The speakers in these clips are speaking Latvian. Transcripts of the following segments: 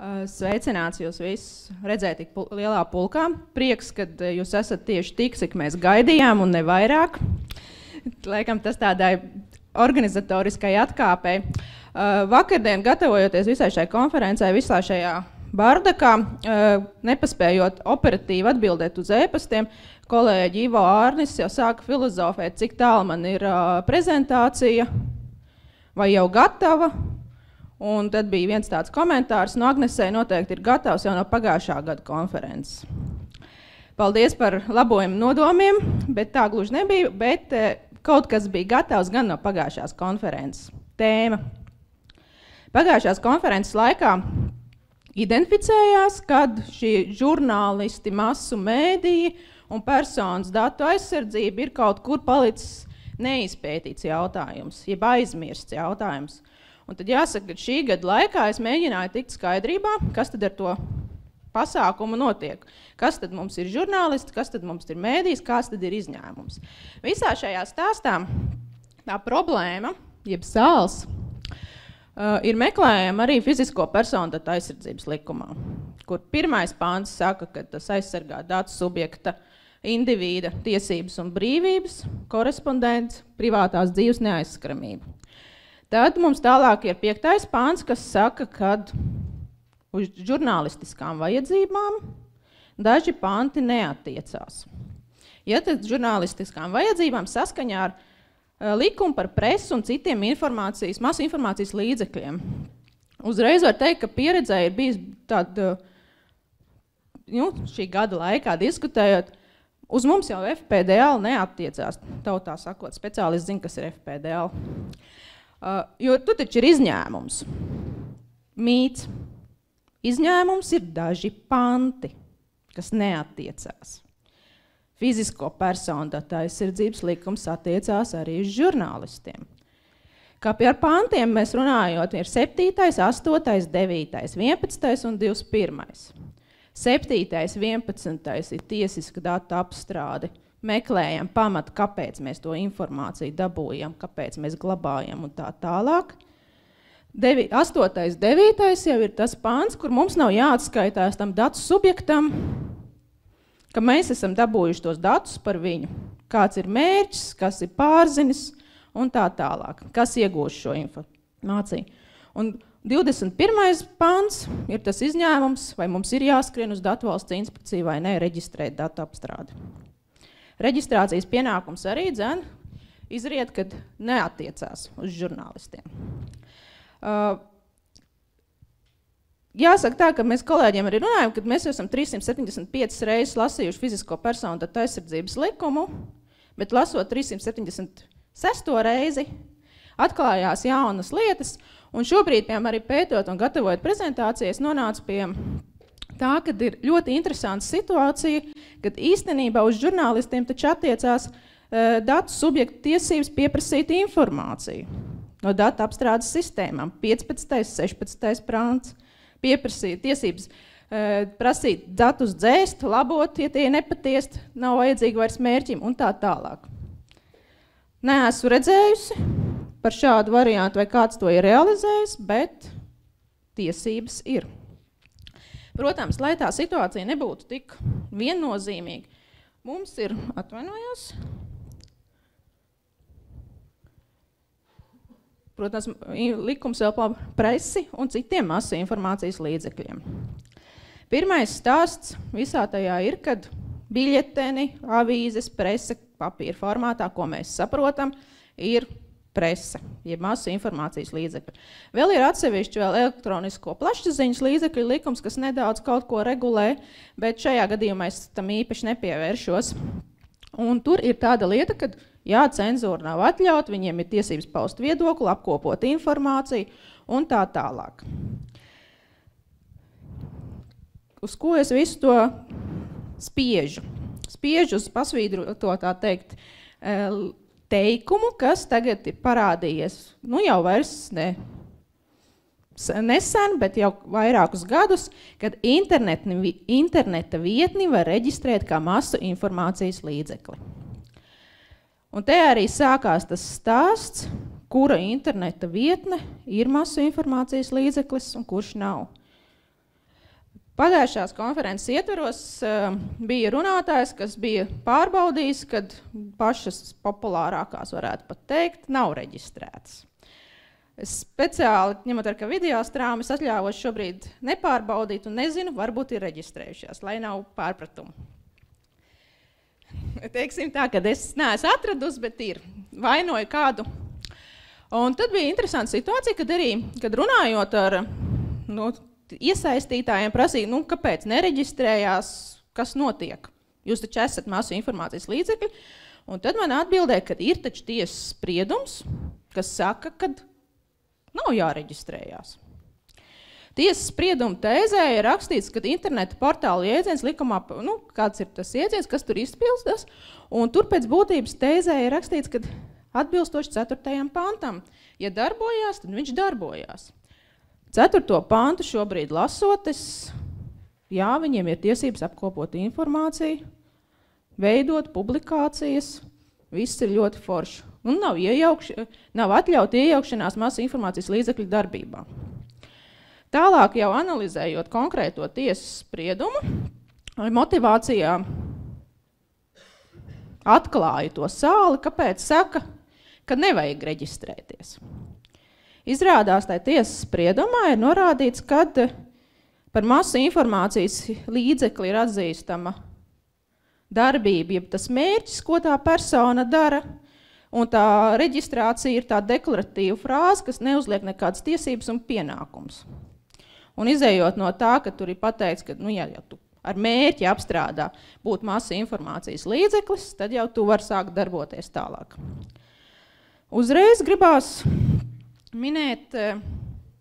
Sveicināts jūs visus redzēt tik lielā pulkā. Prieks, kad jūs esat tieši tik, cik mēs gaidījām un ne vairāk. Laikam tas tādai organizatoriskai atkāpei. Vakardien, gatavojoties visai šai konferencē, visā šajā bardakā, nepaspējot operatīvi atbildēt uz ēpastiem, kolēģi Ivo Ārnis jau sāka filozofēt, cik tālu man ir prezentācija, vai jau gatava. Un tad bija viens tāds komentārs, no Agnesei noteikti ir gatavs jau no pagājušā gada konferences. Paldies par labojumu nodomiem, bet tā gluži nebija, bet kaut kas bija gatavs gan no pagājušās konferences. Tēma. Pagājušās konferences laikā identificējās, kad šī žurnālisti, masu mēdīji un personas datu aizsardzība ir kaut kur palicis neizpētīts jautājums, jeb aizmirsts jautājums. Un tad jāsaka, ka šī gada laikā es mēģināju tikt skaidrībā, kas tad ar to pasākumu notiek. Kas tad mums ir žurnālisti, kas tad mums ir mēdījis, kāds tad ir izņēmums. Visā šajā stāstā tā problēma, jeb sāls, ir meklējama arī fizisko personu datu aizsardzības likumā, kur pirmais pāns saka, ka tas aizsargā datu subjekta indivīda tiesības un brīvības, korespondents, privātās dzīves neaizskaramību. Tad mums tālāk ir 5. pāns, kas saka, ka uz žurnālistiskām vajadzībām daži panti neattiecās. Ja tad žurnālistiskām vajadzībām saskaņā ar likumu par presu un citiem masu informācijas līdzekļiem. Uzreiz var teikt, ka pieredzē ir bijis tāda, šī gada laikā diskutējot, uz mums jau FPDL neattiecās, tautā sakot, speciālisti zina, kas ir FPDL. Jo tu taču ir izņēmums. Mīts. Izņēmums ir daži panti, kas neattiecās. Fizisko personu datu aizsardzības likums attiecās arī uz žurnālistiem. Kā par pantiem mēs runājot, ir 7., 8., 9., 11. un 21. 7., 11. ir tiesiska datu apstrāde. Meklējam pamatu, kāpēc mēs to informāciju dabūjam, kāpēc mēs glabājam un tā tālāk. 8., 9. jau ir tas pāns, kur mums nav jāatskaitās tam datu subjektam, ka mēs esam dabūjuši tos datus par viņu, kāds ir mērķis, kas ir pārzinis un tā tālāk, kas iegūst šo informāciju. Un 21. pāns ir tas izņēmums, vai mums ir jāskrien uz datu valsts inspekciju vai ne, reģistrēt datu apstrādi. Reģistrācijas pienākums arī izriet, kad neattiecās uz žurnālistiem. Jāsaka tā, ka mēs kolēģiem arī runājam, kad mēs esam 375 reizes lasījuši fizisko personu datu aizsardzības likumu, bet lasot 376. reizi, atklājās jaunas lietas, un šobrīd, piemēram, arī pētot un gatavojot prezentācijas, nonāca pie tā, kad ir ļoti interesanta situācija, kad īstenībā uz žurnālistiem taču attiecās datu subjektu tiesības pieprasīt informāciju no datu apstrādes sistēmām. 15., 16. prāns pieprasīt tiesības prasīt datus dzēst, labot, ja tie nepatiest, nav vajadzīgi vairs mērķim un tā tālāk. Neesmu redzējusi par šādu variantu, vai kāds to ir realizējis, bet tiesības ir. Protams, lai tā situācija nebūtu tik viennozīmīga, mums ir, atvainojos, protams, likums vēl par presi un citiem masu informācijas līdzekļiem. Pirmais stāsts visā tajā ir, kad biļeteni, avīzes, prese, papīra formātā, ko mēs saprotam, ir prese, jeb masu informācijas līdzekļi. Vēl ir atsevišķi vēl elektronisko plašsaziņas līdzekļu likums, kas nedaudz kaut ko regulē, bet šajā gadījumā es tam īpaši nepievēršos. Un tur ir tāda lieta, ka cenzūra nav atļaut, viņiem ir tiesības paust viedokli, apkopot informāciju un tā tālāk. Uz ko es visu to spiežu? Spiežu uz pasvīdru to tā teikt, teikumu, kas tagad ir parādījies, jau vairs nesen, bet jau vairākus gadus, kad interneta vietni var reģistrēt kā masu informācijas līdzekli. Un te arī sākās tas stāsts, kura interneta vietne ir masu informācijas līdzeklis un kurš nav. Pagājušās konferences ietveros bija runātājs, kas bija pārbaudījis, kad pašas populārākās, varētu pat teikt, nav reģistrētas. Es speciāli, ņemot ar ka videostrāmu, es atļāvos šobrīd nepārbaudīt un nezinu, varbūt ir reģistrējušies, lai nav pārpratumu. Teiksim tā, kad es neesmu atradusi, bet ir. Vainoju kādu. Un tad bija interesanta situācija, kad runājot ar iesaistītājiem prasīja, kāpēc nereģistrējās, kas notiek. Jūs taču esat masu informācijas līdzekļi. Un tad man atbildēja, ka ir taču tiesas spriedums, kas saka, ka nav jāreģistrējās. Tiesas sprieduma tēzē ir rakstīts, ka interneta portāla jēdziens likumā, kāds ir tas jēdziens, kas tur izpilstas, un tur pēc būtības tēzē ir rakstīts, ka atbilstoši 4. pantam, ja darbojās, tad viņš darbojās. 4. pantu šobrīd lasot, viņiem ir tiesības apkopot informāciju, veidot publikācijas, viss ir ļoti forši. Un nav atļauta iejaukšanās masu informācijas līdzekļu darbībā. Tālāk jau analizējot konkrēto tiesas spriedumu, motivācijā atklāja to sāli, kāpēc saka, ka nevajag reģistrēties. Izrādās, tai tiesas spriedumā ir norādīts, ka par masu informācijas līdzekli ir atzīstama darbība, jeb tas mērķis, ko tā persona dara, un tā reģistrācija ir tā deklaratīva frāze, kas neuzliek nekādas tiesības un pienākums. Un izējot no tā, ka tur ir pateikts, ka ja tu ar mērķi apstrādā būt masu informācijas līdzeklis, tad jau tu vari sākt darboties tālāk. Uzreiz gribās minēt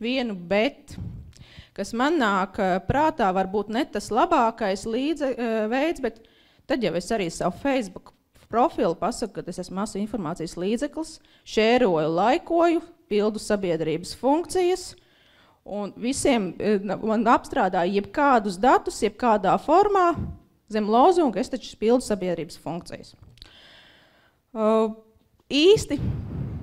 vienu bet, kas man nāk prātā, varbūt ne tas labākais veids, bet tad jau es arī savu Facebook profilu pasaku, ka es esmu masu informācijas līdzeklis, šēroju, laikoju, pildu sabiedrības funkcijas, un visiem man apstrādāja jebkādus datus, jebkādā formā, zem lozunga, es taču pildu sabiedrības funkcijas. Īsti,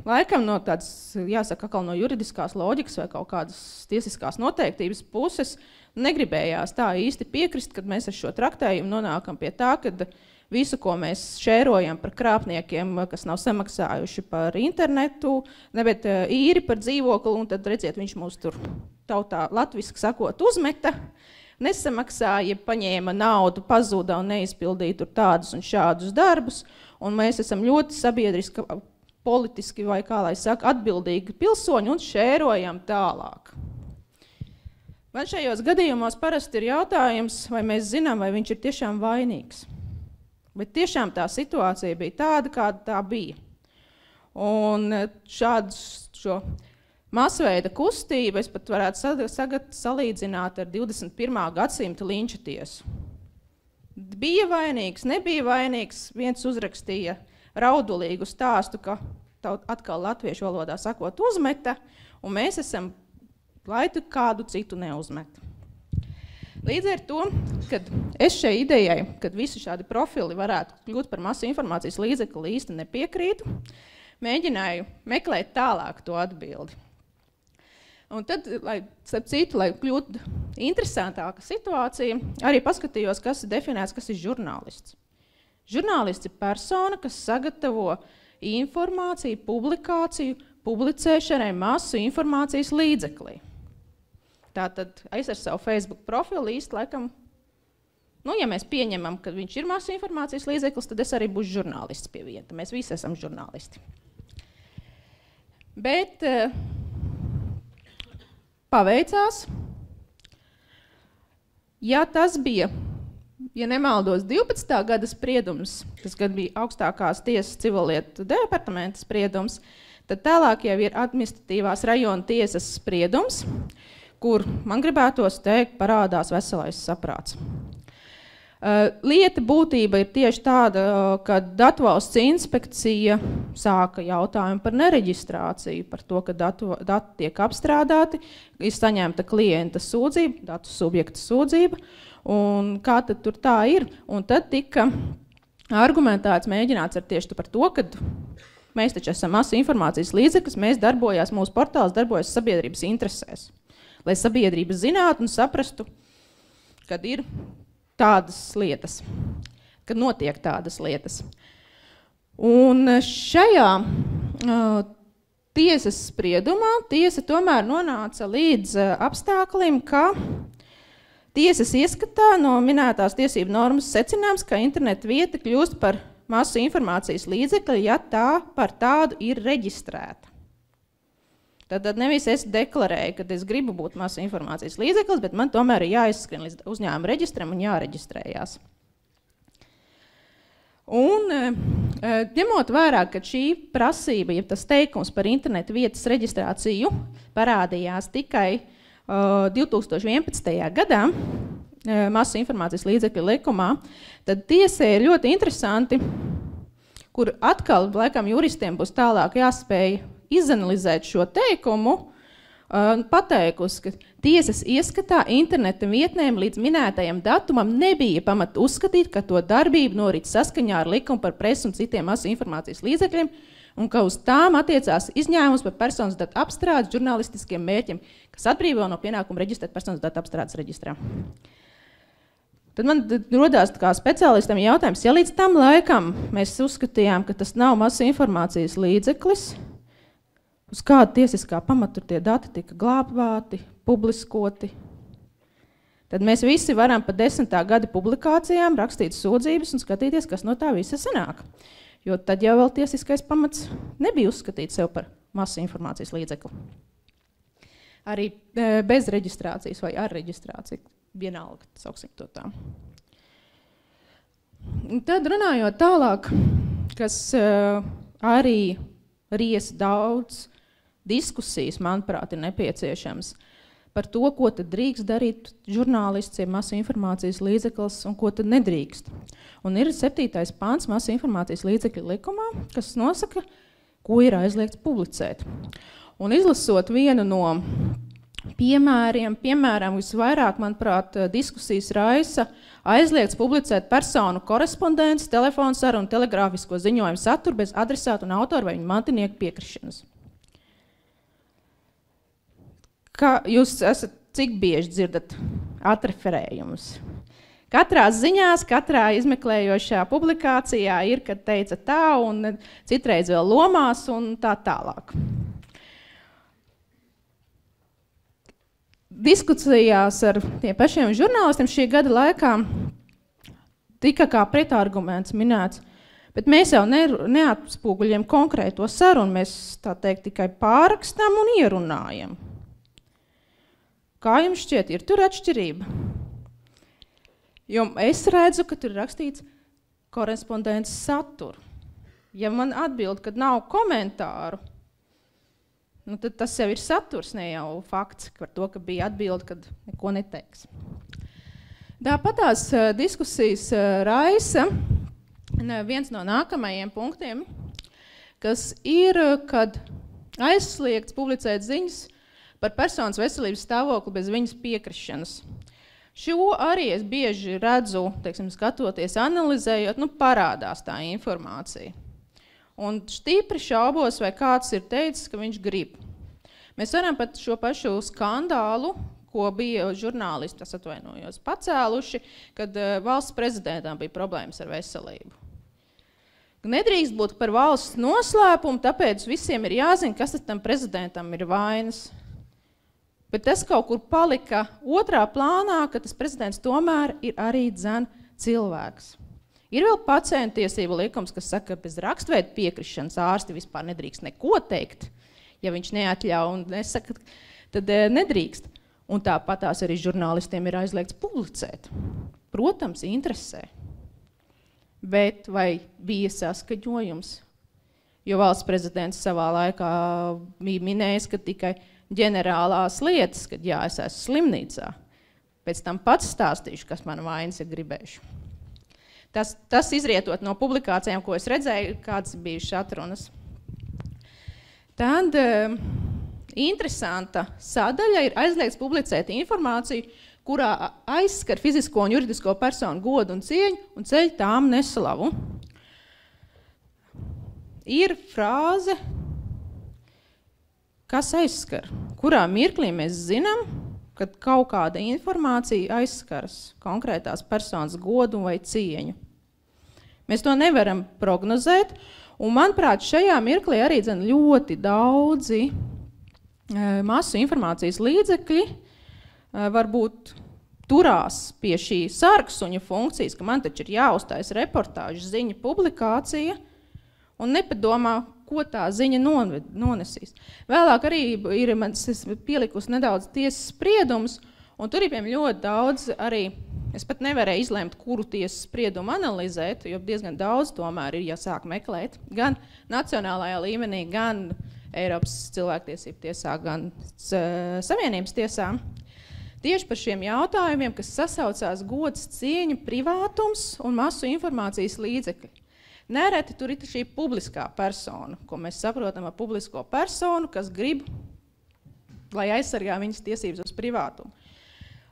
laikam no tādas, jāsaka, no juridiskās loģikas vai kaut kādas tiesiskās noteiktības puses, negribējās tā īsti piekrist, kad mēs ar šo traktējumu nonākam pie tā, kad visu, ko mēs šērojam par krāpniekiem, kas nav samaksājuši par internetu, bet īri par dzīvokli, un tad, redziet, viņš mūs tur tautā latviski sakot uzmeta, nesamaksāja, paņēma naudu, pazuda un neizpildīja tur tādus un šādus darbus, un mēs esam ļoti sabiedriski, politiski vai, kā lai saka, atbildīgi pilsoņi un šērojam tālāk. Man šajos gadījumos parasti ir jautājums, vai mēs zinām, vai viņš ir tiešām vainīgs. Bet tiešām tā situācija bija tāda, kāda tā bija. Un šo masveida kustību es pat varētu salīdzināt ar 21. gadsimta linča tiesu. Bija vainīgs, nebija vainīgs, viens uzrakstīja raudulīgu stāstu, ka atkal latviešu valodā sakot uzmeta, un mēs esam, lai tu kādu citu neuzmeta. Līdz ar to, kad es šai idejai, kad visi šādi profili varētu kļūt par masu informācijas līdzekli, īsti nepiekrītu, mēģināju meklēt tālāk to atbildi. Un tad, lai kļūtu interesantāka situācija, arī paskatījos, kas ir definēts, kas ir žurnālists. Žurnālists ir persona, kas sagatavo informāciju, publikāciju, publicēšanai masu informācijas līdzeklī. Tātad es ar savu Facebook profilu īsti laikam, ja mēs pieņemam, ka viņš ir masu informācijas līdzeklis, tad es arī būšu žurnālists pie vieta. Mēs visi esam žurnālisti. Bet paveicās, ja tas bija, ja nemaldos, 12. gada spriedums, tas gan bija augstākās tiesas civilietu departamenta spriedums, tad tālāk jau ir administratīvās rajona tiesas spriedums, kur, man gribētos teikt, parādās veselais saprāts. Lieta būtība ir tieši tāda, ka Datu inspekcija sāka jautājumu par nereģistrāciju, par to, ka dati tiek apstrādāti, ir saņemta klienta sūdzība, datu subjekta sūdzība, un kā tad tur tā ir. Un tad tika argumentēts, mēģināts ar tieši par to, ka mēs taču esam masu informācijas līdzeklis, mūsu portāls darbojas sabiedrības interesēs. Lai sabiedrība zinātu un saprastu, kad ir tādas lietas, kad notiek tādas lietas. Un šajā tiesas spriedumā tiesa tomēr nonāca līdz apstāklim, ka tiesas ieskatā no minētās tiesību normas secinājums, ka interneta vieta kļūst par masu informācijas līdzekli, ja tā par tādu ir reģistrēta. Tad nevis es deklarēju, ka es gribu būt masu informācijas līdzeklis, bet man tomēr ir jāizskrien līdz uzņēmuma reģistram un jāreģistrējās. Un ņemot vērā, ka šī prasība, ja tas teikums par interneta vietas reģistrāciju parādījās tikai 2011. gadā masu informācijas līdzekļu likumā, tad tiesai ir ļoti interesanti, kur atkal laikam juristiem būs tālāk jāspēj izanalizēt šo teikumu, pateikusi, ka tiesas ieskatā interneta vietnēm līdz minētajam datumam nebija pamata uzskatīt, ka to darbību norit saskaņā ar likumu par presu un citiem masu informācijas līdzekļiem, un ka uz tām attiecās izņēmums par personas datu apstrādes žurnālistiskiem mērķiem, kas atbrīvo no pienākuma reģistrēt personas datu apstrādes reģistrā. Tad man rodās kā speciālistam jautājums, ja līdz tam laikam mēs uzskatījām, ka tas nav masu informācijas līdzeklis, uz kāda tiesiskā pamata tie dati tika glābti, publiskoti, tad mēs visi varam pa 10. gada publikācijām rakstīt sūdzības un skatīties, kas no tā visa sanāk. Jo tad jau vēl tiesiskais pamats nebija uzskatīt sev par masu informācijas līdzekli. Arī bez reģistrācijas vai ar reģistrāciju, vienalga, sauksim to tā. Tad runājot tālāk, kas arī ries daudz diskusijas, manuprāt, ir nepieciešams par to, ko tad drīkst darīt žurnālists, masu informācijas līdzeklis un ko tad nedrīkst. Un ir 7. pants masu informācijas līdzekļu likumā, kas nosaka, ko ir aizliegts publicēt. Un izlasot vienu no piemēram, visvairāk, manuprāt, diskusijas raisa aizliegts publicēt personu korespondences, telefonsarunu un telegrāfisko ziņojumu saturu bez adresātu un autoru vai viņu mantinieku piekrišanas. Kā jūs esat, cik bieži dzirdat atreferējumus? Katrā ziņās, katrā izmeklējošā publikācijā ir, kad teica tā, un citreiz vēl lomās un tā tālāk. Diskusijās ar tiem pašiem žurnālistiem šī gada laikā tika kā pretarguments minēts, bet mēs jau neatspūguļiem konkrēto sarunu, mēs tā teikt tikai pārrakstam un ierunājam. Kā jums šķiet, ir tur atšķirība? Jo es redzu, ka tur ir rakstīts korespondences saturu. Ja man atbild, kad nav komentāru, nu, tad tas jau ir saturs, ne jau fakts par to, ka bija atbilde, kad neko neteiks. Tāpatās diskusijas raisa viens no nākamajiem punktiem, kas ir, kad aizliegts publicēt ziņas par personas veselības stāvokli bez viņas piekrišanas. Šo arī es bieži redzu, teiksim, skatoties, analizējot, parādās tā informācija. Un stipri šaubos, vai kāds ir teicis, ka viņš grib. Mēs varam pat šo pašu skandālu, ko bija žurnālisti, pacēluši, kad valsts prezidentam bija problēmas ar veselību. Nedrīkst būt par valsts noslēpumu, tāpēc visiem ir jāzina, kas tam prezidentam ir vainas. Bet tas kaut kur palika otrā plānā, ka tas prezidents tomēr ir arī cilvēks. Ir vēl pacientu tiesību likums, kas saka, ka bez rakstveida piekrišanas ārsti vispār nedrīkst neko teikt. Ja viņš neatļauj un nesaka, tad nedrīkst. Un tāpatās arī žurnālistiem ir aizliegts publicēt. Protams, interesē. Bet vai bija saskaņojums? Jo valsts prezidents savā laikā bija minējis, ka tikai ģenerālās lietas, kad es esmu slimnīcā. Pēc tam pats stāstīšu, kas man vainas ir gribējuši. Tas izrietot no publikācijām, ko es redzēju, kādas bijušas atrunas. Tad interesanta sadaļa ir aizliegts publicēt informāciju, kurā aizskar fizisko un juridisko personu godu un cieņu un ceļ tām neslavu. Ir frāze, kas aizskar, kurā mirklī mēs zinām, kad kaut kāda informācija aizskaras konkrētās personas godu vai cieņu. Mēs to nevaram prognozēt, un, manuprāt, šajā mirklī arī ļoti daudzi masu informācijas līdzekļi varbūt turās pie šī sarksuņa funkcijas, ka man taču ir jāuztais reportāžu, ziņa, publikācija, un nepadomā, ko tā ziņa nonesīs. Vēlāk arī ir pielikusi nedaudz tiesas spriedumus, un tur ir ļoti daudz arī, es pat nevarēju izlemt, kuru tiesas spriedumu analizēt, jo diezgan daudz tomēr ir jāsāk meklēt, gan nacionālajā līmenī, gan Eiropas cilvēktiesību tiesā, gan Savienības tiesā. Tieši par šiem jautājumiem, kas sasaucās gods, cieņa, privātums un masu informācijas līdzekļi. Nereti tur ir šī publiskā persona, ko mēs saprotam ar publisko personu, kas grib, lai aizsargā viņas tiesības uz privātumu.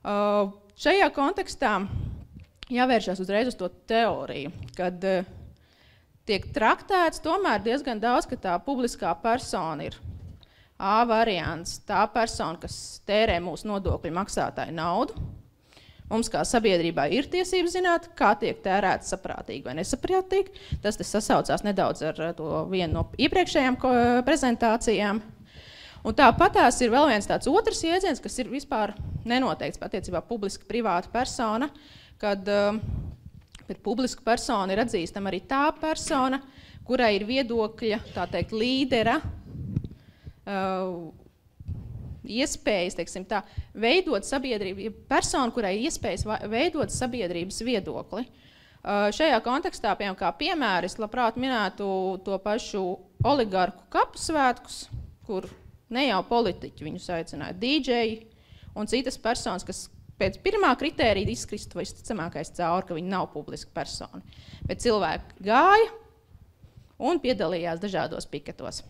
Šajā kontekstā jāvēršas uzreiz uz to teoriju, kad tiek traktēts tomēr diezgan daudz, ka tā publiskā persona ir A variants, tā persona, kas tērē mūsu nodokļu maksātāju naudu. Mums kā sabiedrībā ir tiesības zināt, kā tiek tērēts saprātīgi vai nesaprātīgi. Tas sasaucās nedaudz ar to vienu no iepriekšējām prezentācijām. Un tāpatās ir vēl viens tāds otrs jēdziens, kas ir vispār nenoteikts attiecībā publiska privāta persona, kad pret publisku personu ir atzīstama arī tā persona, kurai ir viedokļa, tā teikt, līdera, iespējas, teiksim tā, veidot sabiedrību, personu, kurai iespējas veidot sabiedrības viedokli. Šajā kontekstā, kā piemēri, es labprāt minētu to pašu oligarku kapusvētkus, kur ne jau politiķi viņus aicināja, dīdžeji un citas personas, kas pēc pirmā kritērija izkristu visticamākais cauri, ka viņi nav publiska persona. Bet cilvēki gāja un piedalījās dažādos piketos.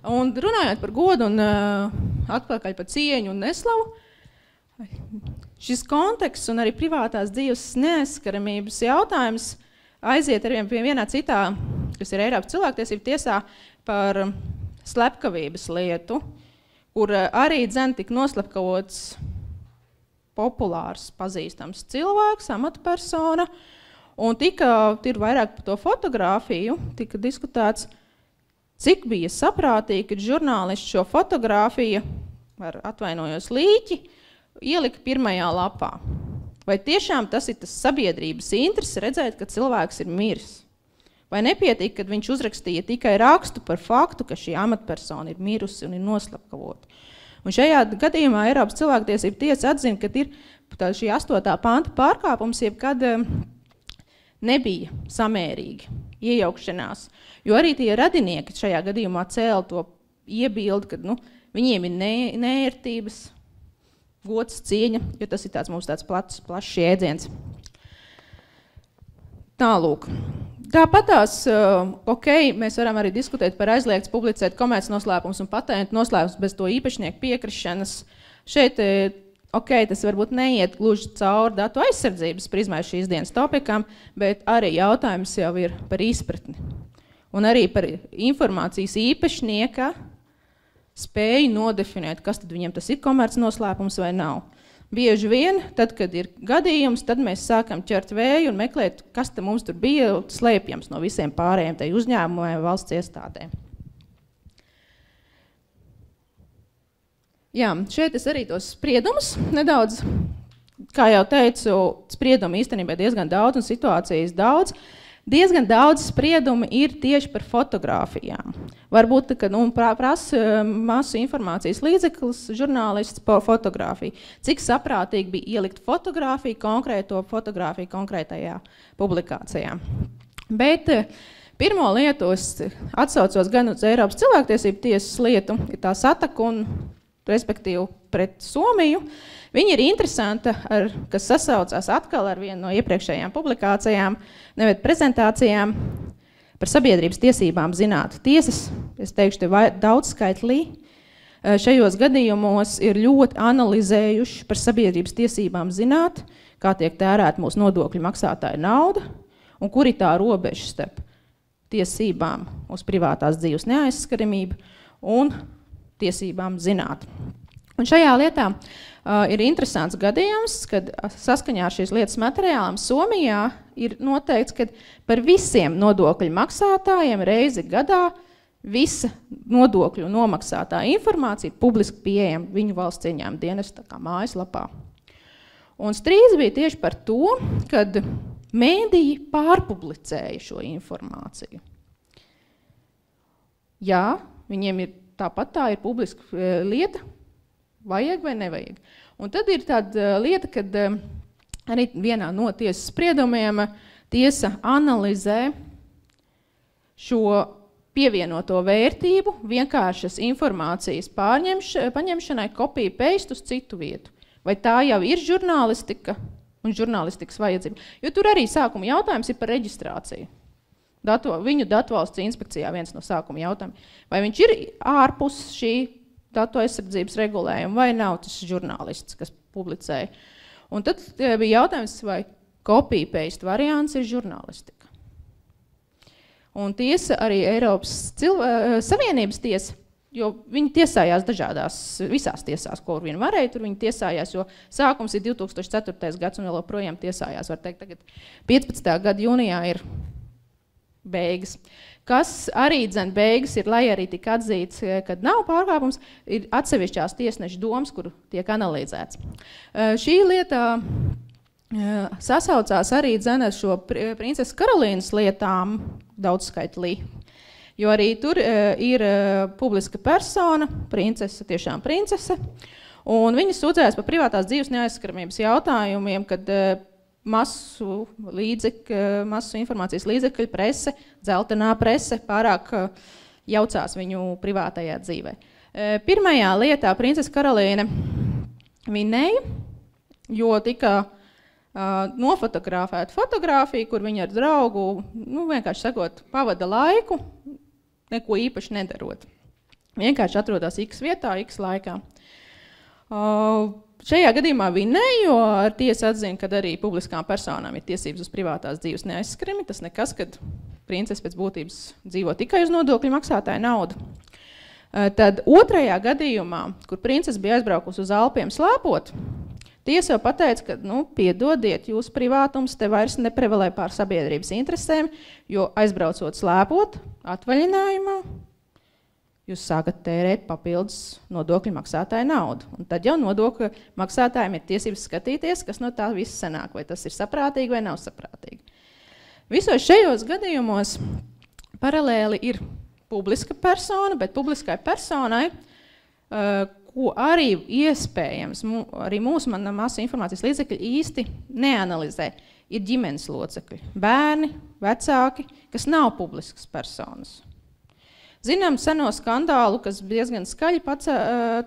Un runājot par godu un atpakaļ par cieņu un neslavu, šis konteksts un arī privātās dzīves neaizskaramības jautājums aiziet arvien pie vienā citā, kas ir Eiropas cilvēktiesību tiesā par slepkavības lietu, kur arī tika noslepkavots populārs, pazīstams cilvēks, amatpersona, un ir vairāk par to fotogrāfiju, tika diskutēts, cik bija saprātīgi, kad žurnālisti šo fotogrāfiju ar atvainojos līķi ielika pirmajā lapā. Vai tiešām tas ir tas sabiedrības interesi redzēt, ka cilvēks ir miris? Vai nepietiek, kad viņš uzrakstīja tikai rakstu par faktu, ka šī amatpersona ir mirusi un ir noslepkavota? Un šajā gadījumā Eiropas cilvēktiesību tiesa atzina, ka ir šī 8. panta pārkāpums, jebkad nebija samērīgi iejaukšanās. Jo arī tie radinieki šajā gadījumā cēla to iebildi, ka viņiem ir neērtības, gods, cieņa, jo tas ir mums tāds plašs jēdziens. Tālūk. Tāpatās, mēs varam arī diskutēt par aizliegts publicēt komercnoslēpums un patentu noslēpums bez to īpašnieku piekrišanas. Šeit, tas varbūt neiet gluži cauri datu aizsardzības prizmai šīs dienas topikam, bet arī jautājums jau ir par izpratni. Un arī par informācijas īpašnieka spēju nodefinēt, kas tad viņiem tas ir komercnoslēpums vai nav. Bieži vien, tad, kad ir gadījums, tad mēs sākam ķert vēju un meklēt, kas te mums tur bija slēpjams no visiem pārējiem tai uzņēmumiem vai valsts iestādēm. Jā, šeit es arī tos spriedumus nedaudz, kā jau teicu, spriedumu īstenībā diezgan daudz un situācijas daudz. Diezgan daudz spriedumi ir tieši par fotogrāfijām. Varbūt, kad prasa masu informācijas līdzeklis, žurnālists par fotogrāfiju. Cik saprātīgi bija ielikt fotogrāfiju, konkrēto fotogrāfiju konkrētajā publikācijā. Bet pirmo lietu es atsaucos gan uz Eiropas cilvēktiesību tiesas lietu, ir tā sataka un, respektīvi, pret Somiju. Viņa ir interesanta, kas sasaucās atkal ar vienu no iepriekšējām publikācijām, nevis prezentācijām par sabiedrības tiesībām zināt. Tiesas, es teikšu, daudzskaitlī šajos gadījumos ir ļoti analizējuši par sabiedrības tiesībām zināt, kā tiek tērēt mūsu nodokļu maksātāju nauda un kur ir tā robeža starp tiesībām uz privātās dzīves neaizskaramību un tiesībām zināt. Un Un šajā lietā ir interesants gadījums, kad saskaņā ar šīs lietas materiālām Somijā ir noteikts, ka par visiem nodokļu maksātājiem reizi gadā visa nodokļu nomaksātā informācija ir publiski pieejama viņu valsts ieņēmuma dienesta mājaslapā. Un strīds bija tieši par to, kad mēdīji pārpublicēja šo informāciju. Jā, viņiem ir tāpat tā ir publiska lieta, vajag vai nevajag. Un tad ir tāda lieta, kad arī vienā no tiesas spriedumiem tiesa analizē šo pievienoto vērtību vienkāršas informācijas paņemšanai, kopiju paste uz citu vietu. Vai tā jau ir žurnālistika un žurnālistikas vajadzība? Jo tur arī sākuma jautājums ir par reģistrāciju. Viņu datu valsts inspekcijā viens no sākuma jautājumiem. Vai viņš ir ārpus šī datu aizsardzības regulējuma vai nav tas žurnālists, kas publicēja? Un tad bija jautājums, vai copy-paste variants ir žurnālistika. Un tiesa arī Eiropas Savienības tiesa, jo viņi tiesājās visās tiesās, ko vien varēja, tur viņi tiesājās, jo sākums ir 2004. gads un vēl joprojām tiesājās, var teikt, tagad 15. gada jūnijā ir beigas. Kas arī beigas ir, lai arī tika atzīts, kad nav pārkāpums, ir atsevišķās tiesneša domas, kur tiek analizēts. Šī lieta sasaucās arī ar šo princeses Karolīnas lietām daudzskaitlī, jo arī tur ir publiska persona, princese, tiešām princese, un viņa sūdzējas par privātās dzīves neaizskaramības jautājumiem, kad masu informācijas līdzekļu prese, dzeltenā prese pārāk jaucās viņu privātajā dzīvē. Pirmajā lietā princese Karolīne vinēja, jo tika nofotografēta fotogrāfija, kur viņa ar draugu, vienkārši sakot, pavada laiku, neko īpaši nedarot. Vienkārši atrodas X vietā, X laikā. Šajā gadījumā vinēja, jo tiesa atzina, ka arī publiskām personām ir tiesības uz privātās dzīves neaizskarami. Tas nekas, kad princese pēc būtības dzīvo tikai uz nodokļu maksātāju naudu. Tad otrajā gadījumā, kur princese bija aizbraukusi uz Alpiem slēpot, tiesa jau pateica, ka piedodiet, jūsu privātums te vairs neprevalē pār sabiedrības interesēm, jo aizbraucot slēpot atvaļinājumā, jūs sākat tērēt papildus nodokļu maksātāju naudu. Un tad jau nodokļu maksātājiem ir tiesības skatīties, kas no tā viss sanāk, vai tas ir saprātīgi vai nav saprātīgi. Visos šajos gadījumos paralēli ir publiska persona, bet publiskai personai, ko arī iespējams, arī mūsu masu informācijas līdzekļi īsti neanalizē, ir ģimenes locekļi, bērni, vecāki, kas nav publiskas personas. Zinām seno skandālu, kas diezgan skaļi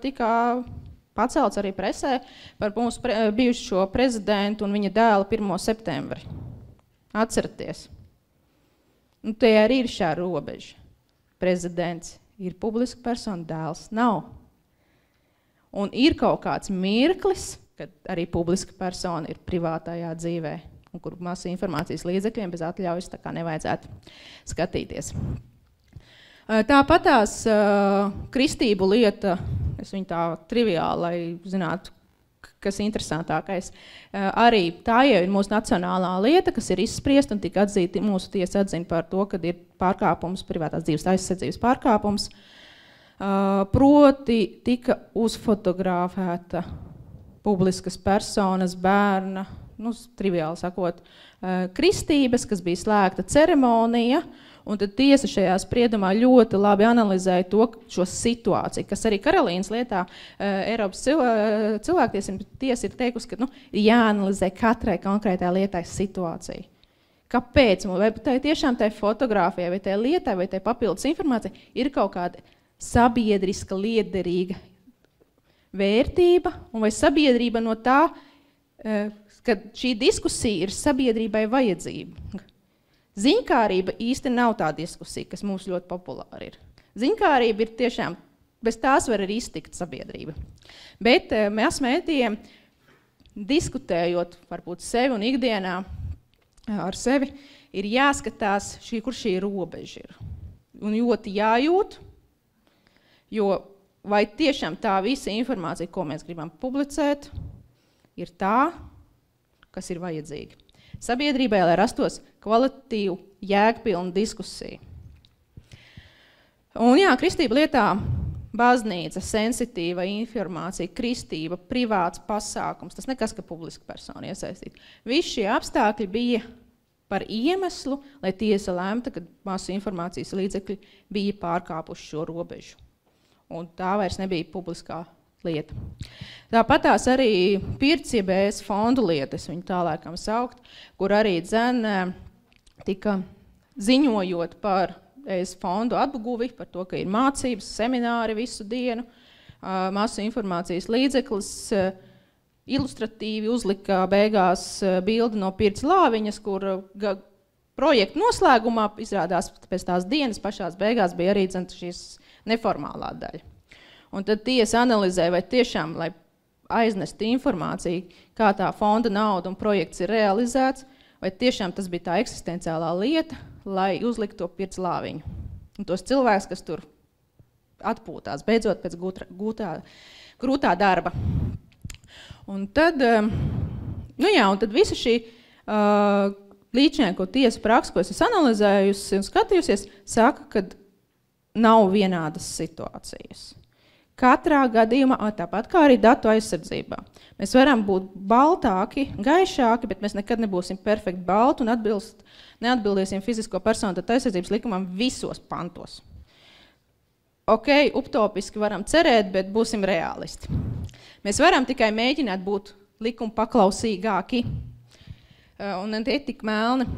tika pacelts arī presē par mūsu bijušo prezidentu un viņa dēlu 1. septembri. Atceraties. Te arī ir šā robeža. Prezidents ir publiska persona, dēls nav. Un ir kaut kāds mirklis, kad arī publiska persona ir privātajā dzīvē, un kur masu informācijas līdzekļiem bez atļaujas tā kā nevajadzētu skatīties. Tāpatās kristību lieta, es viņu tā triviāli, lai zinātu, kas interesantākais, arī tā jau ir mūsu nacionālā lieta, kas ir izspriesta un tika atzīta, mūsu tiesa atzina par to, kad ir pārkāpums, privātās dzīves aizsardzības pārkāpums, proti tika uzfotografēta publiskas personas bērna, triviāli sakot, kristības, kas bija slēgta ceremonija, un tad tiesa šajā spriedumā ļoti labi analizēja šo situāciju, kas arī Karolīnas lietā Eiropas cilvēktiesības tiesa ir teikusi, ka ir jāanalizē katrai konkrētai lietai situācija. Kāpēc? Vai tai tiešām tai fotogrāfijai, vai tai lietai, vai tai papildus informācija ir kaut kāda sabiedriska, liederīga vērtība, un vai sabiedrība no tā, ka šī diskusija ir sabiedrībai vajadzība. Ziņkārība īsti nav tā diskusija, kas mums ļoti populāri ir. Ziņkārība ir tiešām, bez tās var arī iztikt sabiedrība. Bet mēs mēdījiem, diskutējot varbūt sevi un ikdienā ar sevi, ir jāskatās, kur šī robeža ir. Un ļoti jājūt, jo vai tiešām tā visa informācija, ko mēs gribam publicēt, ir tā, kas ir vajadzīga sabiedrībai, lai rastos kvalitatīvu, jēgpilnu diskusiju. Un jā, kristība lietā baznīca, sensitīva informācija, kristība, privāts pasākums, tas nekas, ka publiska persona iesaistīt. Visi šie apstākļi bija par iemeslu, lai tiesa lemta, kad masu informācijas līdzekļi bija pārkāpuši šo robežu. Un tā vairs nebija publiskā lieta. Tāpat tās arī pirts, jeb ES fondu lietas, viņu tā laikam saukt, kur arī tika ziņojot par ES fondu atguvi, par to, ka ir mācības, semināri visu dienu, masu informācijas līdzeklis, ilustratīvi uzlika beigās bildi no pirts lāviņas, kur projekta noslēgumā izrādās pēc tās dienas pašās beigās bija arī šīs neformālā daļa. Un tad tiesa analizē, vai tiešām, lai aiznestu informāciju, kā tā fonda nauda un projekts ir realizēts, vai tiešām tas bija tā eksistenciālā lieta, lai uzliktu to pirts lāviņu. Un tos cilvēks, kas tur atpūtās, beidzot pēc grūtā darba. Un tad, un tad visa šī līdzinājuma tiesa praksa, ko es esmu analizējusi un skatījusies, saka, ka nav vienādas situācijas. Katrā gadījumā, tāpat kā arī datu aizsardzībā. Mēs varam būt baltāki, gaišāki, bet mēs nekad nebūsim perfekti balti un neatbildēsim fizisko personu datu aizsardzības likumam visos pantos. Ok, utopiski varam cerēt, bet būsim realisti. Mēs varam tikai mēģināt būt likuma paklausīgāki un ne tik melni.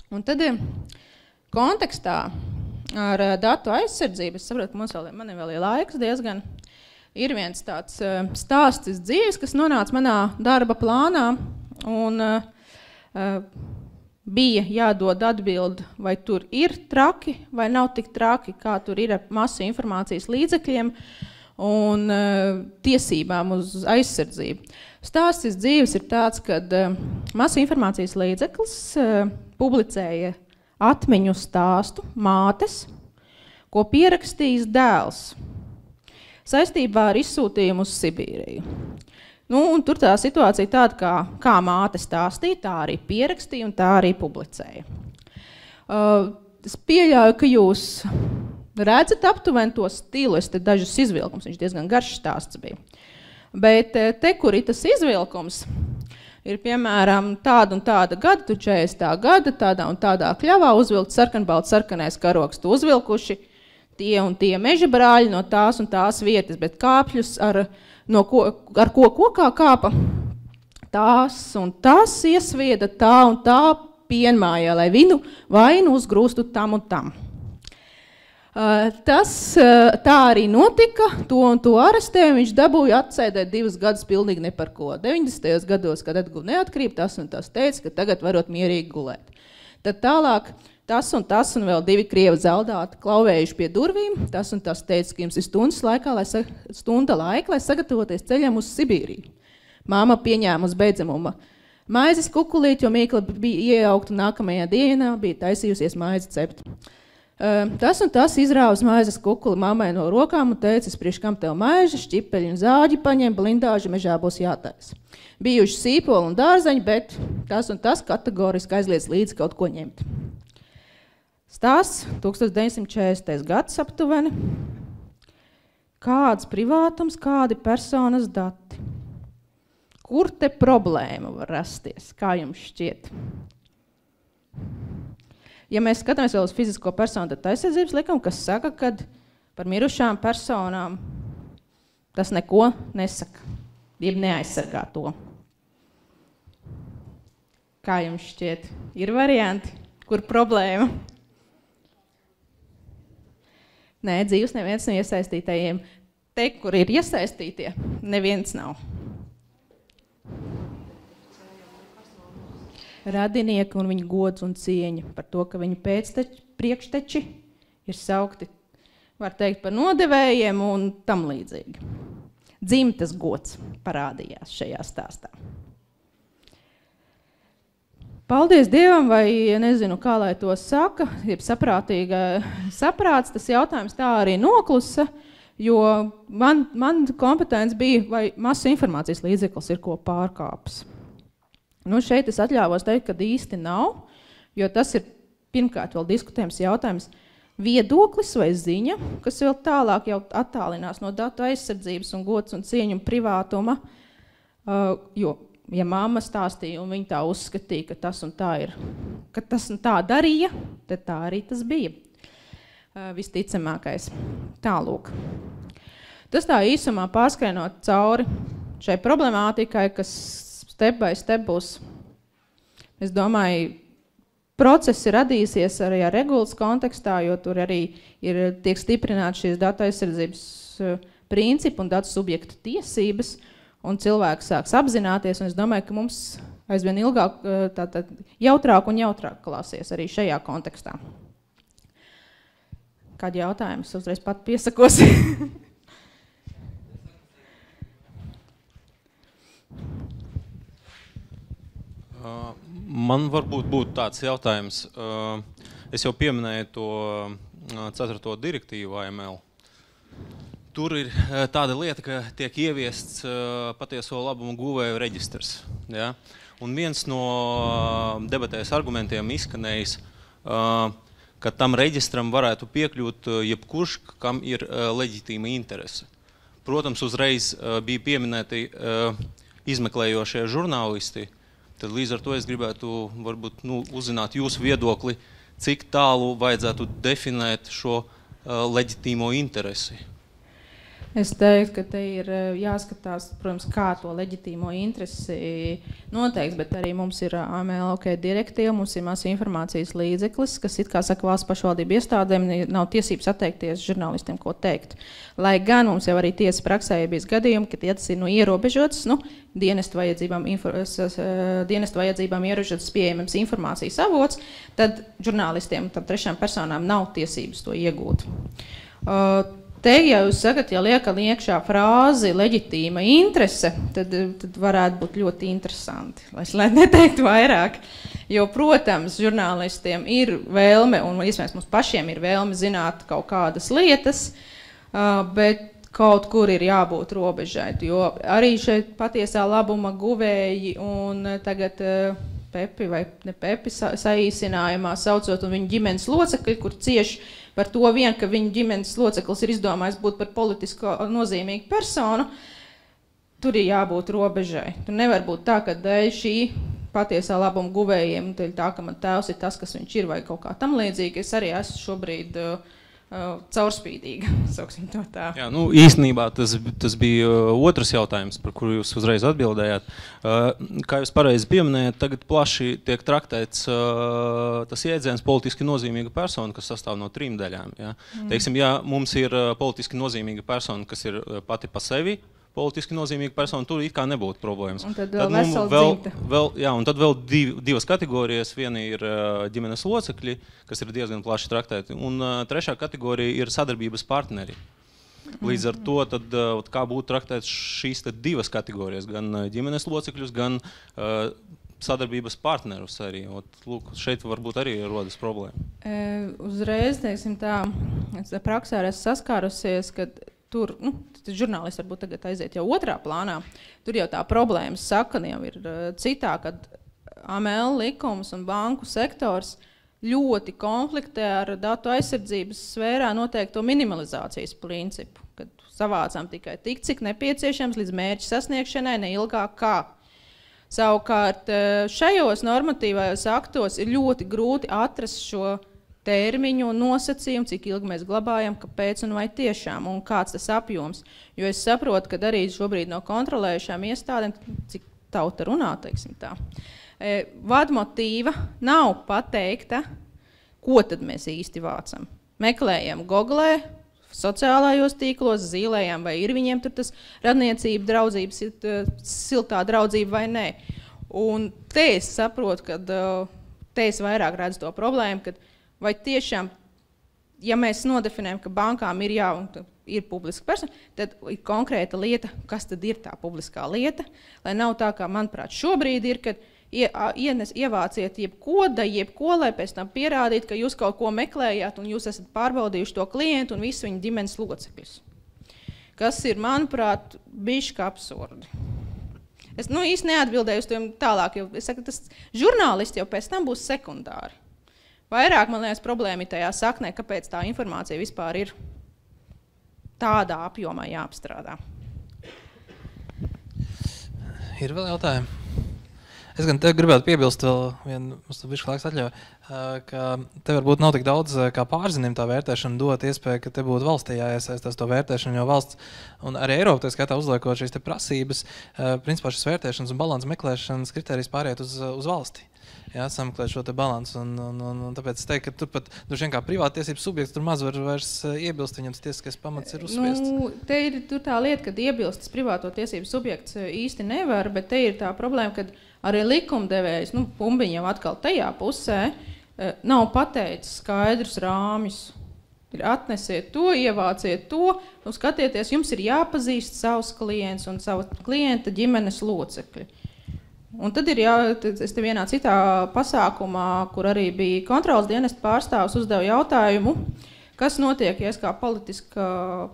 Un tad kontekstā ar datu aizsardzību, es saprotu, ka man vēl ir laiks diezgan, ir viens tāds stāstis dzīves, kas nonāca manā darba plānā, un bija jādod atbildi, vai tur ir traki, vai nav tik traki, kā tur ir ar masu informācijas līdzekļiem un tiesībām uz aizsardzību. Stāstis dzīves ir tāds, kad masu informācijas līdzeklis publicēja atmiņu stāstu mātes, ko pierakstījis dēls saistībā ar izsūtījumu uz Sibīriju. Un tur tā situācija tāda, kā māte stāstīja, tā arī pierakstīja un tā arī publicēja. Es pieļauju, ka jūs redzat aptuveni to stilu, es te dažus izvilkums, viņš diezgan garš stāsts bija. Bet te, kur ir tas izvilkums, ir, piemēram, tāda un tāda gada, tu 40. gada, tādā un tādā kļavā uzvilkt sarkanbalts sarkanais karoks, tu uzvilkuši tie un tie meža brāļi no tās un tās vietas, bet kāpļus ar ko kokā kāpa, tās un tās iesvieda tā un tā pienmājā, lai viņu vainu uzgrūstu tam un tam. Tas tā arī notika, to un to arestēja, viņš dabūja atsēdēt 2 gadus pilnīgi ne par ko. 90. gados, kad atguva neatkarību, tas un tas teica, ka tagad varot mierīgi gulēt. Tad tālāk tas un vēl 2 krievi zaldāti klauvējuši pie durvīm, tas un tas teica, ka jums ir stunda laika, lai sagatavoties ceļam uz Sibīriju. Māma pieņēma uz beidzamuma maizes kukulīt, jo Mīkla bija iejaukta nākamajā dienā, bija taisījusies maizi cept. Tas un tas izrāvas maizes kukuli mammai no rokām un teica, priekš kam tev maize, šķipeļi un zāģi paņem, blindāži mežā būs jātais. Bijuši sīpoli un dārzeņi, bet tas un tas kategoriski aizliedz līdzi kaut ko ņemt. Stāsts 1940. gads aptuveni. Kāds privātums, kādi personas dati? Kur te problēma var rasties? Kā jums šķiet? Ja mēs skatāmies vēl uz fizisko personu datu aizsardzības likumu, kas saka, ka par mirušām personām tas neko nesaka, jeb neaizsargā to. Kā jums šķiet? Ir varianti, kur problēma? Nē, dzīvs neviens no iesaistītajiem. Te, kur ir iesaistītie, neviens nav. Radinieki un viņu gods un cieņa par to, ka viņu priekšteči ir saukti, var teikt, par nodevējiem un tam līdzīgi. Dzimtas gods parādījās šajā stāstā. Paldies Dievam, vai nezinu, kā lai to saka, jeb saprāts, tas jautājums tā arī noklusa, Jo man kompetence bija, vai masu informācijas līdzeklis ir ko pārkāpis. Nu, šeit es atļāvos teikt, ka īsti nav, jo tas ir pirmkārt vēl diskutējums jautājums viedoklis vai ziņa, kas vēl tālāk jau attālinās no datu aizsardzības un gods un cieņu un privātuma, jo, ja mamma stāstīja un viņa tā uzskatīja, ka tas un tā ir, ka tas un tā darīja, tad tā arī tas bija. Visticamākais. Tālūk. Tas tā īsumā pārskrienot cauri šai problemātikai, kas step by step būs, es domāju, procesi radīsies arī ar regulas kontekstā, jo tur arī tiek stiprināts šīs datu aizsardzības principi un datu subjektu tiesības, un cilvēks sāks apzināties, un es domāju, ka mums aizvien ilgāk jautrāk un jautrāk klāsies arī šajā kontekstā. Kādi jautājumi? Es uzreiz pat piesakos. Man varbūt būtu tāds jautājums. Es jau pieminēju to 4. direktīvu AML. Tur ir tāda lieta, ka tiek ieviests patieso labumu guvēju reģistrs. Ja? Un viens no debatēs argumentiem izskanējis, ka tam reģistram varētu piekļūt jebkurš, kam ir leģitīma interese. Protams, uzreiz bija pieminēti izmeklējošie žurnālisti. Tad līdz ar to es gribētu varbūt uzzināt jūsu viedokli, cik tālu vajadzētu definēt šo leģitīmo interesi. Es teiktu, ka te ir jāskatās, protams, kā to leģitīmo interesi noteiks, bet arī mums ir AML direktīva, mums ir masu informācijas līdzeklis, kas it kā saka valsts pašvaldību iestādēm, nav tiesības atteikties žurnālistiem, ko teikt. Lai gan mums jau arī tiesas praksē ir bijis gadījumi, ka tas ir ierobežots, dienestu vajadzībām ierobežots pieejams informācijas avots, tad žurnālistiem, tad trešām personām nav tiesības to iegūt. Te, ja jūs sakat, ja liekam iekšā frāzi leģitīma interese, tad varētu būt ļoti interesanti, lai neteiktu vairāk. Jo, protams, žurnālistiem ir vēlme, un iespējams mums pašiem ir vēlme zināt kaut kādas lietas, bet kaut kur ir jābūt robežai, jo arī šeit patiesā labuma guvēji un tagad Pepi vai ne Pepi saīsinājumā saucot un viņu ģimenes locekļi, kur cieši par to vien, ka viņa ģimenes loceklis ir izdomājis būt par politisko nozīmīgu personu, tur ir jābūt robežai. Tur nevar būt tā, ka dēļ šī patiesā labuma guvējiem, tā, ka man tēvs ir tas, kas viņš ir vai kaut kā tam līdzīgi, es arī esmu šobrīd caurspīdīga, sauksim to tā. Jā, īstenībā tas bija otrs jautājums, par kuru jūs uzreiz atbildējāt. Kā jūs pareizi pieminējat, tagad plaši tiek traktēts tas jēdziens politiski nozīmīga persona, kas sastāv no 3 daļām. Ja? Teiksim, ja mums ir politiski nozīmīga persona, kas ir pati pa sevi, politiski nozīmīga persona, tur it kā nebūtu problēmas. Un tad vēl divas kategorijas. Viena ir ģimenes locekļi, kas ir diezgan plaši traktēti, un trešā kategorija ir sadarbības partneri. Līdz ar to, tad, kā būtu traktēts šīs divas kategorijas, gan ģimenes locekļus, gan sadarbības partnerus arī. Lūk, šeit varbūt arī rodas problēma. Uzreiz, teiksim tā, praksē esmu saskārusies, ka tur, žurnālisti varbūt tagad aiziet jau otrā plānā, tur jau tā problēmas sakana jau ir citā, kad AML likums un banku sektors ļoti konfliktē ar datu aizsardzības sfērā noteikto minimalizācijas principu, kad savācām tikai tik, cik nepieciešams līdz mērķa sasniegšanai, ne ilgāk kā. Savukārt šajos normatīvajos aktos ir ļoti grūti atrast šo termiņu un nosacījumu, cik ilgi mēs glabājam, kāpēc un vai tiešām, un kāds tas apjoms. Jo es saprotu, ka arī šobrīd no kontrolējušām iestādēm, cik tauta runā, teiksim tā, vadmotīva nav pateikta, ko tad mēs īsti vācam. Meklējam Googlē, sociālajos tīklos, zīlējam, vai ir viņiem tur tas radniecība, draudzības, siltā draudzība vai nē. Un te es saprotu, ka te es vairāk redzu to problēmu, kad vai tiešām, ja mēs nodefinējam, ka bankām ir publiska persona, tad ir konkrēta lieta, kas tad ir tā publiskā lieta, lai nav tā, kā, manuprāt, šobrīd ir, kad ievāciet jebko, lai pēc tam pierādīt, ka jūs kaut ko meklējāt un jūs esat pārbaudījuši to klientu un visu viņa ģimenes locekļus. kas ir, manuprāt, bišķi absurdi. Es īsti neatbildēju uz tiem tālāk, jo es saku, tas žurnālisti jau pēc tam būs sekundāri. Vairāk, man liekas, problēma ir tajā saknē, kāpēc tā informācija vispār ir tādā apjomā jāapstrādā. Ir vēl jautājumi? Es gan te gribētu piebilst vēl vienu, mums tu bišķi laiks atļauj, ka te varbūt nav tik daudz kā pārzinim tā vērtēšana dot iespēju, ka te būtu valstī jāiesaistās to vērtēšanu, jo valsts un arī Eiropa, tā skaitā uzliekot šīs te prasības, principā šis vērtēšanas un balansu meklēšanas kriterijs pāriet uz valsti. Jā, sameklēt šo te balansu, un tāpēc es teiktu, ka tur pat droši vien kā privātiesības subjekts tur maz var vairs iebilst, viņam tas tiesiskais pamats ir uzspiests. Te ir tur tā lieta, kad iebilst tas privāto tiesību subjekts īsti nevar, bet te ir tā problēma, kad arī likumdevējs, Pumbiņ jau atkal tajā pusē, nav pateicis skaidrus rāmjus. Ir atnesiet to, ievāciet to, skatieties, jums ir jāpazīst savus klients un savu klienta ģimenes locekļi. Un tad ir es te vienā citā pasākumā, kur arī bija kontrolas dienesta pārstāvs, uzdevu jautājumu, kas notiek, ja es kā politiska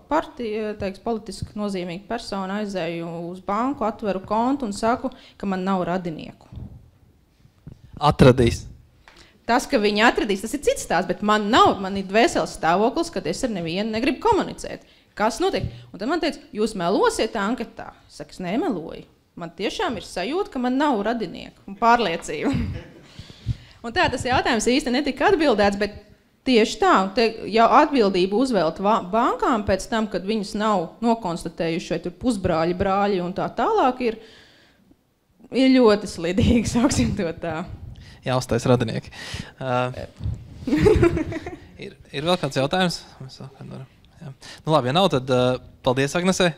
partija, politiski nozīmīga persona aizēju uz banku, atveru kontu un saku, ka man nav radinieku. Atradīs. Tas, ka viņi atradīs, tas ir cits stāsts, bet man ir dvēseles stāvoklis, kad es ar nevienu negribu komunicēt. Kas notiek? Un tad man teica, jūs melosiet anketā. Es saku, es nemeloju. Man tiešām ir sajūta, ka man nav radinieku un pārliecība. Un tā tas jautājums īsti netika atbildēts, bet tieši tā, jau atbildību uzvelt bankām pēc tam, kad viņas nav nokonstatējuši šeit pusbrāļi, brāļi un tā tālāk ir ļoti slidīgi, sauksim to tā. Jāuztais radinieki. Ir vēl kāds jautājums? Jā. Nu labi, ja nav, tad paldies Agnesei.